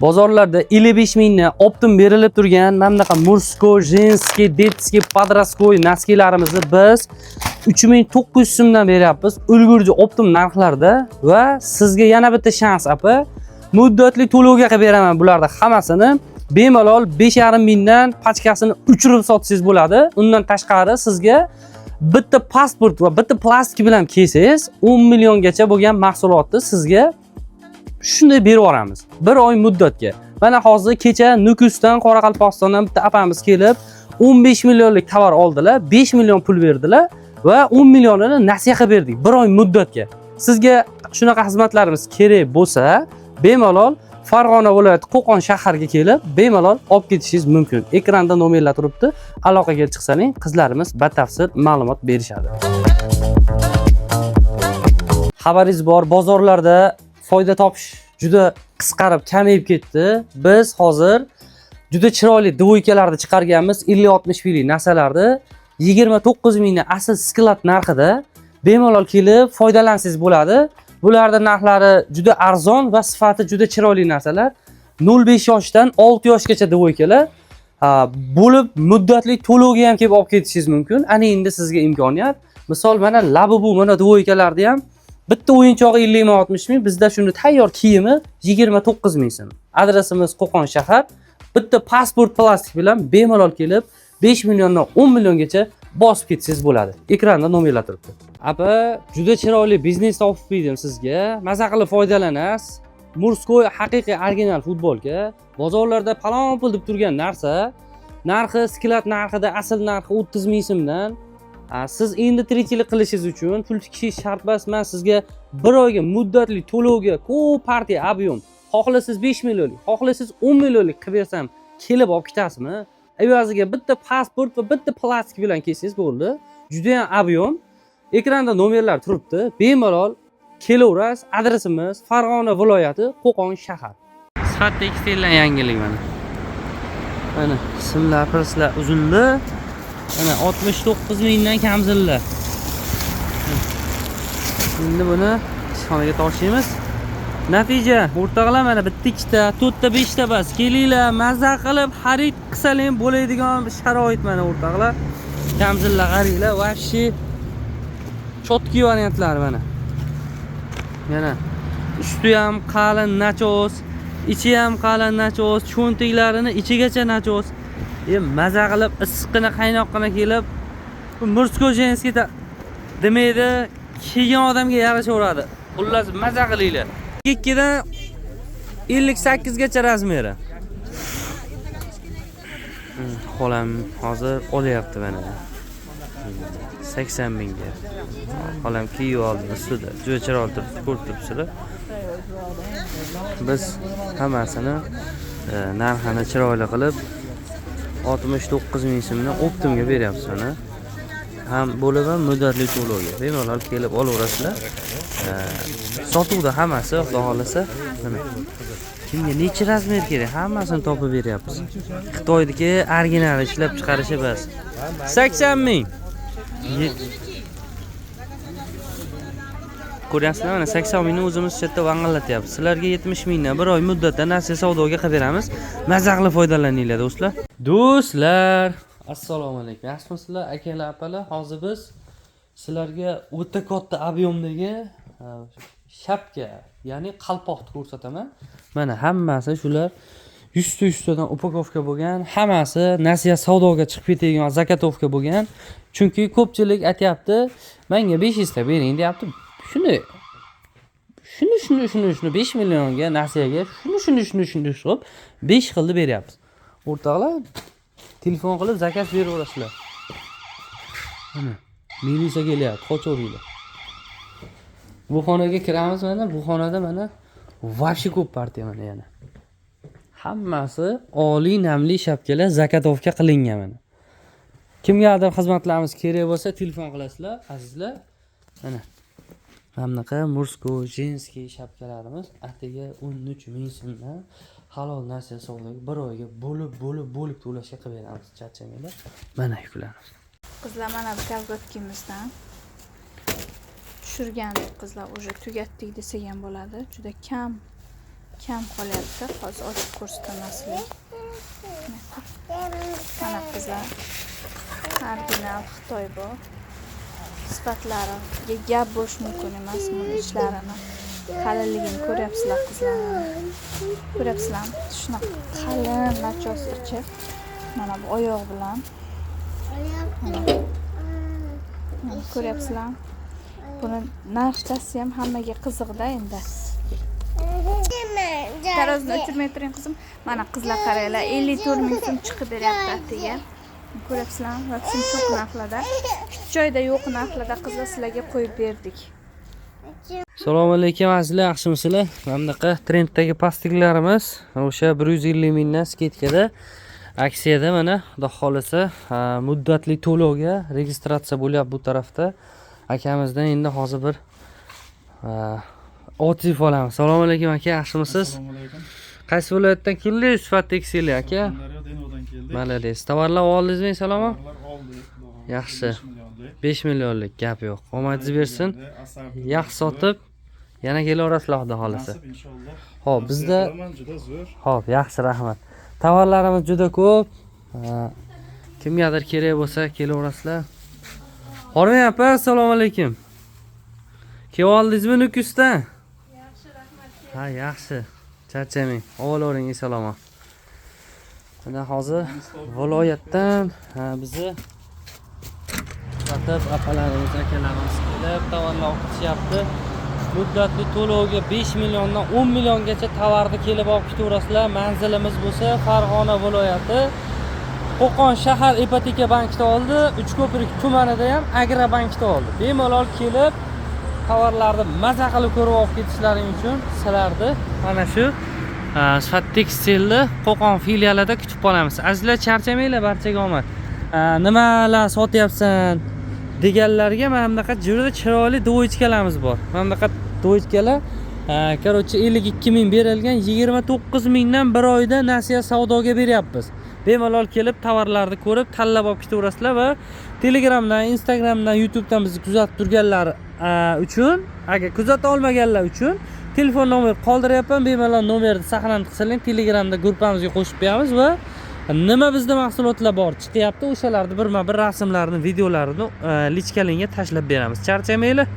Bozorlarda 55 mingdan optim berilib turgan mana bunaqa mursko, jenskiy, detskiy, podrastkoy naskilarimizni biz 3900 so'mdan beryapmiz. Ulgurji optim narxlarda va sizga yana bitta shans apa. Muddatli to'lovga qilib beraman bularda hammasini. Bemalol 5,5 mingdan pachkasini uchirib sotsangiz bo'ladi. Undan tashqari sizga bitta pasport va bitta plastik bilan kelsangiz 10 milliongacha bo'lgan mahsulotni sizga shunday berib yuboramiz. 1 oy muddatga. Mana hozir kecha Nukusdan, Qoraqalpog'istondan bitta apamiz kelib 15 millionlik tovar oldilar, 5 million pul berdilar va 10 millionini nasiya qilib berdik 1 oy muddatga. Sizga shunaqa xizmatlarimiz kerak bo'lsa, bemalol Farg'ona viloyati Qo'qon shaharga kelib, bemalol olib ketishingiz mumkin. Ekranda nomerlar turibdi. Aloqaga chiqsaning, qizlarimiz batafsil ma'lumot berishadi. Xabaringiz bor, bozorlarda foyda topish juda qisqarib, kamayib ketdi. Biz hozir juda chiroyli dvoykalarni chiqarganmiz, 50-60 filli narsalarni 29 mingdan asl sklad narxida bemalol kelib foydalansangiz bo'ladi. Bularning narxlari juda arzon va sifati juda chiroyli narsalar. 0,5 yoshdan 6 yoshgacha dvoykalar bo'lib muddatli to'lovga ham kelib olib ketishingiz mumkin. Ana endi sizga imkoniyat. Misol mana Labubu mana dvoykalarni ham bitta o'yinchog'i 50-60 ming, bizda shuni tayyor kiyimi 29 ming so'm. Adresimiz Qo'qon shahar. Bitta pasport plastik bilan bemalol kelib 5 milliondan 10 milliongacha bosib ketsangiz bo'ladi. Ekranda nomerlar turibdi. Apa, juda chiroyli biznes topib berdim sizga. Maza qilib foydalanasiz. Murskoy haqiqiy original futbolka. Bozorlarda palon pul deb turgan narsa, narxi sklad narxida asl narxi 30 ming so'mdan. Siz endi tirikchilik qilishingiz uchun pul tikish shart emas. Men sizga 1 oyga muddatli to'lovga ko'p partiya ob'yom, xohlasangiz 5 millionlik, xohlasangiz 10 millionlik qilib bersam, kelib olib ketasizmi? Evaziga bitta pasport va bitta plastik bilan kelsangiz bo'ldi. Juda ham ob'yom. Ekranda nomerlar turibdi. Bemalol kelaverasiz. Adresimiz Farg'ona viloyati Qo'qon shahar. Sifat tekstillar yangilik mana. Mana simlar, pirslar uzunli. Mana 69 mingdan kamzillar. Endi buni ishxonaga tashlaymiz. Natija o'rtoqlar mana bitta, ikkita, to'rtta, beshta bas. Kelinglar, mazza qilib xarid qilsalar bo'ladigan sharoit mana o'rtoqlar. Kamzillar qaranglar, vobshe chotki variantlar mana. Yana usti ham qalin nachos, ichi ham qalin nachos, cho'ntaklarini ichigacha nachos. Maza qilib issiqqina qaynoqqina kelib, mursko jenskiy demaydi, kiygan odamga yarashaveradi. Xullas maza qilinglar. 2 dan 58 gacha razmeri. Xolam hozir olyapti mana. 80 mingga. Xolam kiyib oldi ustida. Juda chiroyli turibdi, ko'rib turibsizlar. Biz hammasini narxini chiroyli qilib 69 ming so'mdan optimga beryapmiz mana. Ham bo'lib ham muddatli to'lovga. Bemalol kelib olaverasizlar. Sotuvda hammasi xudo xolasa mana. Kimga necha razmer kerak, hammasini topib beryapmiz. Xitoydagi original ishlab chiqarishi bas. 80 ming. Ko'ryapsizlar mana 80 mingni o'zimiz chetda vang'illatyapmiz. Sizlarga 70 mingdan 1 oy muddatda nasiya savdoga qilib beramiz. Maza qilib foydalaninglar do'stlar. Do'stlar, assalomu alaykum. Yaxshimisizlar, akalar, opalar? Hozir biz sizlarga o'ta katta ob'yomdagi shapka, ya'ni qalpoqni ko'rsataman. Mana hammasi shular 100 tadan upakovka bo'lgan, hammasi nasiya savdoga chiqib ketadigan zakatovka bo'lgan. Chunki ko'pchilik aytayapti, menga 500 ta bering deyapti. Shuni 5 millionga nasiyaga shuni hisob 5 xilni beryapmiz. O'rtoqlar, telefon qilib zakaz beraverasizlar. Mana militsiya kelyapti, qochaveringlar. Bu xonaga kiramiz mana, bu xonada mana vobshe ko'p partiya mana yana. Hammasi oliy namli shapkalar zakatovka qilingan mana. Kimgadir xizmatlarimiz kerak bo'lsa telefon qilasizlar, azizlar. Mana bunaqa mursko, jenskiy shapkalarimiz atiga 13 ming so'mdan halol narsa savdoga 1 oyga bo'lib to'lashga qilib beramiz. Charchamanglar. Mana yuklarimiz. Qizlar mana bu kalgotkimizdan tushirgandik qizlar, уже tugatdik desak ham bo'ladi. Juda kam kam qolyapti. Hozir ochib ko'rsatamaslik. Mana qizlar. Original Xitoy bu. Sifatlariga gap bo'lish mumkin emas. Buni ishlarini qalinligini ko'ryapsizlar qizlar. Ko'ryapsizlarmi? Shunaqa qalin nachos ichi. Mana bu oyoq bilan. Mana ko'ryapsizlarmi? Buni narxchasi ham hammaga qiziqda endi. Tarozni o'chirmay turing qizim. Mana qizlar qaranglar, 54 ming so'm chiqib beryapti atiga. Ko'ryapsizlarmi? Va shunchoq narxlarda, joyda yo'q narxlarda qizlar sizlarga qo'yib berdik. Assalomu alaykum azizlar, yaxshimisizlar? Mana bunaqa trenddagi plastiklarimiz o'sha 150 mingdan sketkada aksiyada mana xudo xolisa muddatli to'lovga registratsiya bo'lyapti bu tarafda. Akamizdan endi hozir bir otif olamiz. Assalomu alaykum aka, yaxshimisiz? Assalomu alaykum. Qaysi viloyatdan keldingiz? Sifat tekstilli aka. Denodan keldik. Malades. Tovarlar oldingizmi, salom? Oldik. Yaxshi. 5 millionlik. 5 millionlik gap yo'q. Omadingiz bersin. Asar Yaxshi sotib yana kelaverasizlar xudo xolisa. Nasib inshaalloh. Xo'p, bizda juda zo'r. Xo'p, yaxshi, rahmat. Tovarlarimiz juda ko'p. Kimgadir kerak bo'lsa kelaverasizlar. Hormay opa, assalomu alaykum. Kelib oldingizmi Nukusdan? Yaxshi, rahmat. Ha, yaxshi. Charchamang. Avvalovering salomon. Mana hozir viloyatdan bizni sotib apalarimiz, akalarimiz kelib tovarlar olib ketishyapti. Muddatli to'lovga 5 milliondan 10 milliongacha tovarni kelib olib ketaverasizlar. Manzilimiz bo'lsa Farg'ona viloyati, Qo'qon shahar ipoteka bankida oldi, Uchko'prik tumanida ham Agrobankda oldi. Bemalol kelib tovarlarni maza qilib ko'rib olib ketishlaring uchun sizlarni mana shu Sifat tekstilni Qo'qon filialida kutib qolamiz. Azizlar, charchamanglar, barchaga omad. Nimalar sotyapsan deganlarga mana bunaqa juda chiroyli doichkalarimiz bor. Mana bunaqa doichkalar короче 52 ming berilgan, 29 mingdan bir oyda nasiya savdoga beryapmiz. Bemalol kelib tovarlarni ko'rib tanlab olib ketaverasizlar va Telegramdan, Instagramdan, YouTubedan bizni kuzatib turganlar uchun, agar kuzata olmaganlar uchun telefon nomer qoldiryapman. Bemalol nomerni saqlanib qilsang, Telegramda gruppamizga qo'shib qo'yamiz va nima bizda mahsulotlar bor chiqyapti, o'shalarni birma-bir rasmlarini, videolarini lichkalingga tashlab beramiz. Charchamanglar.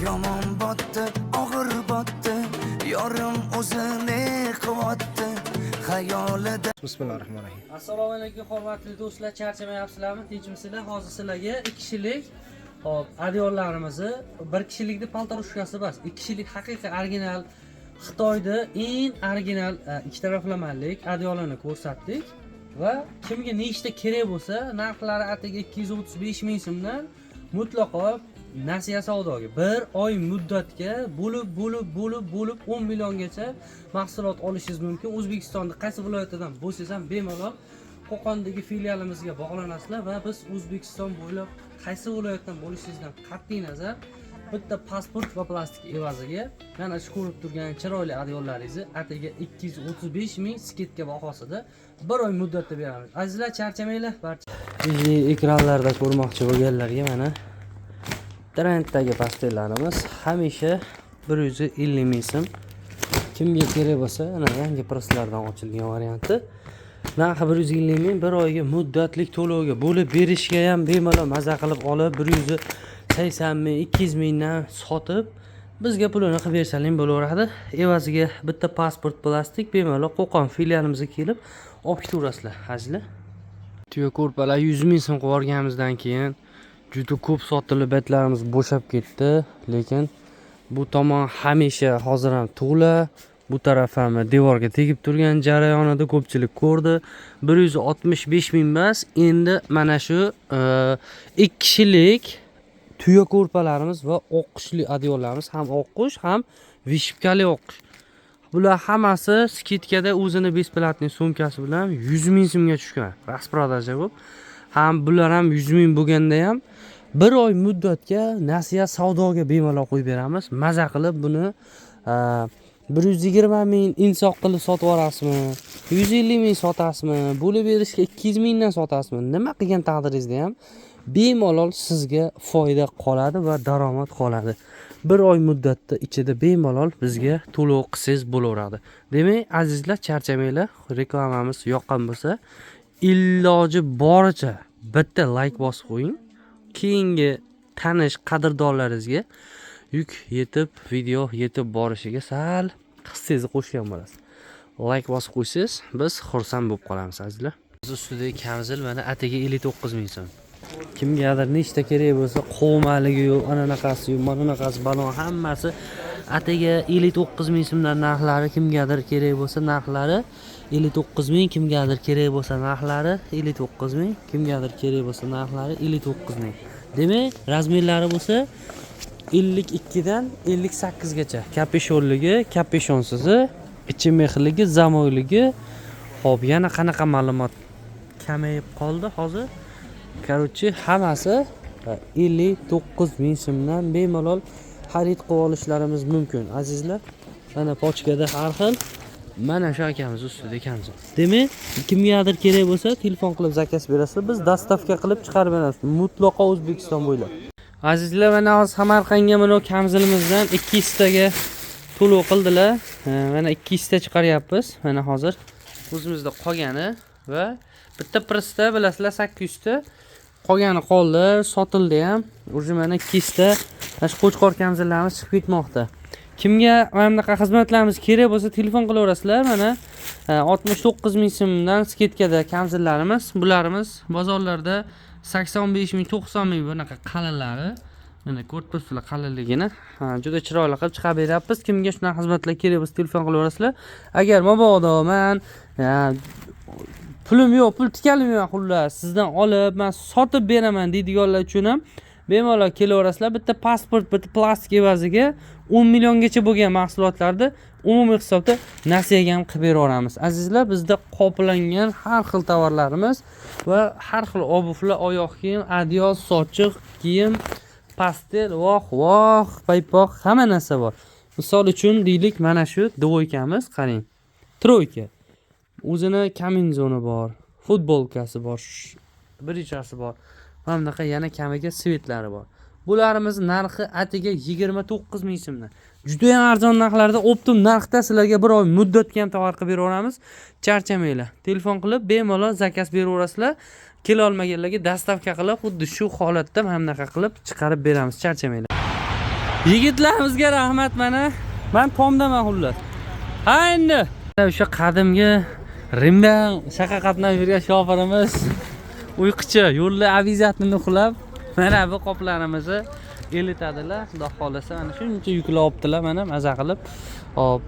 Yomon botdi, og'ir botdi, yorim o'zini quvotdi, xayolida. Bismillahirrohmanirrohim. Assalomu alaykum hurmatli do'stlar, charchamayapsizlarmi? Tinchmisizlar? Hozir sizlarga 2 kishilik hop adyollarimizni, 1 kishilikni paltarushkasi bas, 2 kishilik haqiqiy original Xitoyda eng original ikki taraflamalik adyolini ko'rsatdik va kimga nechta kerak bo'lsa, narxlari atiga 235 ming so'mdan mutlaqo nasiya savdoga 1 oy muddatga bo'lib 10 milliongacha mahsulot olishingiz mumkin. O'zbekistonda qaysi viloyatidan bo'lsangiz ham bemalol Qo'qondagi filialimizga bog'lanasizlar va biz O'zbekiston bo'ylab qaysi viloyatdan bo'lishingizdan qat'iy nazar bitta pasport va plastik evaziga mana shu ko'rib turgan chiroyli adyollaringizni atiga 235 ming sketka bahosida 1 oy muddatda beramiz. Azizlar, charchamanglar. Barcha ekranlarda ko'rmoqchi bo'lganlarga mana trenddagi pastellarimiz hamisha 150 ming so'm. Kimga kerak bo'lsa, ana yangi prislardan ochilgan varianti. Narxi 150 ming, 1 oyga muddatlik to'lovga bo'lib berishga ham bemalol maza qilib olib 180 ming, 200 mingdan sotib bizga pulini qilib bersaling bo'laveradi. Evaziga bitta pasport plastik bemalol Qo'qon filialimizga kelib olib ketaverasizlar. Azizlar, tuya ko'rpalar 100 ming so'm qilib olganimizdan keyin juda ko'p sotilib baytlarimiz bo'shab ketdi, lekin bu tomon hamisha hozir ham to'la, bu taraf ham devorga tegib turgan jarayonida ko'pchilik ko'rdi. 165 ming emas, endi mana shu 2 kishilik tuya ko'rpalarimiz va oqqushli adyollarimiz, ham oqqush, ham vishipkali oqqush. Bular hammasi sketkada o'zini besplatniy sumkasi bilan 100 ming so'mga tushgan. Rasprodaja bo'lib ham bular ham 100 ming bo'lganda ham 1 oy muddatga nasiya savdoga bemalol qo'yib beramiz. Maza qilib buni 120 ming insoq qilib sotib yuborasizmi? 150 ming sotasizmi? Bo'lib berishga 200 mingdan sotasizmi? Nima qilgan taqdiringizda ham bemalol sizga foyda qoladi va daromad qoladi. 1 oy muddatda ichida bemalol bizga to'lov qilsangiz bo'laveradi. Demak, azizlar, charchamanglar. Reklamamiz yoqqan bo'lsa, iloji boricha bitta like bosib qo'ying. Keyingi tanish qadrdonlaringizga yuk yetib, video yetib borishiga sal hissangizni qo'shgan bo'lasiz. Like bosib qo'ysangiz, biz xursand bo'lib qolamiz, azizlar. Biz ustidagi kamzil mana atiga 59 ming so'm. Kimgadir nechta kerak bo'lsa, qo'maligi yo'q, anaqasi yo'q, manaqasi balon hammasi atiga 59 ming so'mdan narxlari, kimgadir kerak bo'lsa narxlari 59 ming, kimgadir kerak bo'lsa narxlari 59 ming, kimgadir kerak bo'lsa narxlari 59 ming. Demak, razmerlari bo'lsa 52 dan 58 gacha. Kapeshonligi, kapeshonsizi, ichi mexligi, zamoyligi. Xo'p, yana qanaqa ma'lumot kamayib qoldi hozir? Короче, hammasi 59 ming so'mdan bemalol xarid qilib olishlarimiz mumkin, azizlar. Mana pochkada har xil. Mana shu akamiz ustida kamzil. Demak, kimgadir kerak bo'lsa, telefon qilib zakaz berasizlar, biz dostavka qilib chiqarib beramiz. Mutlaqo O'zbekiston bo'ylab. Azizlar, mana hozir Samarqandga mana kamzilimizdan 200 taga to'lov qildilar. Mana 200 ta chiqaryapmiz. Mana hozir o'zimizda qolgani va bitta prista bilasizlar 800 ta qolgani qoldi, sotildi ham. O'zi mana 200 ta tash qo'chqor kamzillarimiz chiqib ketmoqda. Kimga mana bunaqa xizmatlarimiz kerak bo'lsa, telefon qilaverasizlar. Mana 69 ming so'mdan sketkada kamzillarimiz, bularimiz bozorlarda 85 ming, 90 ming bunaqa qalinlari. Mana ko'rib turibsizlar qalinligini. Juda chiroyli qilib chiqarib beryapmiz. Kimga shunaqa xizmatlar kerak bo'lsa, telefon qilaverasizlar. Agar mabodo men pulim yo'q, pul tikalim yo'q, xullas sizdan olib men sotib beraman deydiganlar uchun ham bemalol kelaverasizlar. Bitta pasport, bitta plastik evaziga 10 milliongacha bo'lgan mahsulotlarni umumiy hisobda nasiyaga ham qilib beraveramiz. Azizlar, bizda qoplangan har xil tovarlarimiz va har xil obuvlar, oyoq kiyim, adyol, sochiq kiyim, pastel, voh, paypoq, hamma narsa bor. Misol uchun deylik, mana shu dvoykamiz, qarang. Troyka. O'zini kombinezoni bor, futbolkasi bor, brichasi bor. Mana bunaqa yana kamiga svetlari bor. Bularimiz narxi atiga 29 ming so'mdan. Juda ham arzon narxlarda, optim narxda sizlarga 1 oy muddatga ham tovar qilib beraveramiz. Charchamanglar. Telefon qilib bemalol zakaz beraverasizlar. Kela olmaganlarga dostavka qilib, xuddi shu holatda mana bunaqa qilib chiqarib beramiz. Charchamanglar. Yigitlarimizga rahmat mana. Men tomdaman xullas. Ha endi o'sha qadimgi Rimdan shaqa qatnab yurgan shoferimiz uyquchi yo'lda avizatni uxlab mana bu qoplarimizni elitadilar. Xudo xolasa mana shuncha yuklab olibdilar, mana maza qilib. Hop.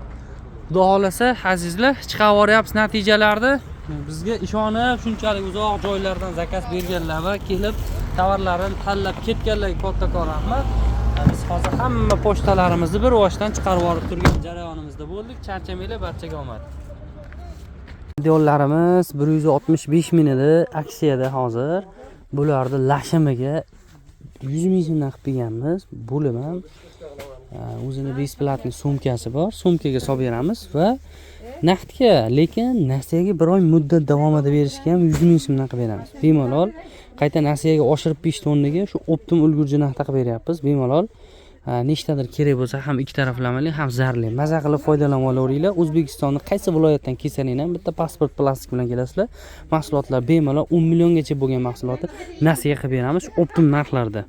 Xudo xolasa azizlar, chiqarib yuboryapmiz natijalarni. Bizga ishonib shunchalik uzoq joylardan zakaz berganlar va kelib tovarlarini tanlab ketganlarga kattakon rahmat. Biz hozir hamma pochtalarimizni bir vositadan chiqarib yuborib turgan jarayonimizda bo'ldik. Charchamanglar, barchaga omad. Videolarimiz 165 ming edi aksiyada hozir. Bularni lashimiga 100 ming so'mdan qilib berganmiz. Bo'lim ham o'zini besplatni sumkasi bor. Sumkaga solib beramiz va naqdga, lekin nasiyaga 1 oy muddat davomida berishga ham 100 ming so'mdan qilib beramiz. Bemalol qayta nasiyaga oshirib 5 tonnaga shu optim ulgurji narxda qilib beryapmiz. Bemalol nechtadir kerak bo'lsa ham ikki taraflamali, ham zarli. Maza qilib foydalanib olaveringlar. O'zbekistonning qaysi viloyatdan kelsangiz ham bitta pasport plastik bilan kelasizlar. Mahsulotlar bemalol 10 milliongacha bo'lgan mahsulotni nasiya qilib beramiz optim narxlarda.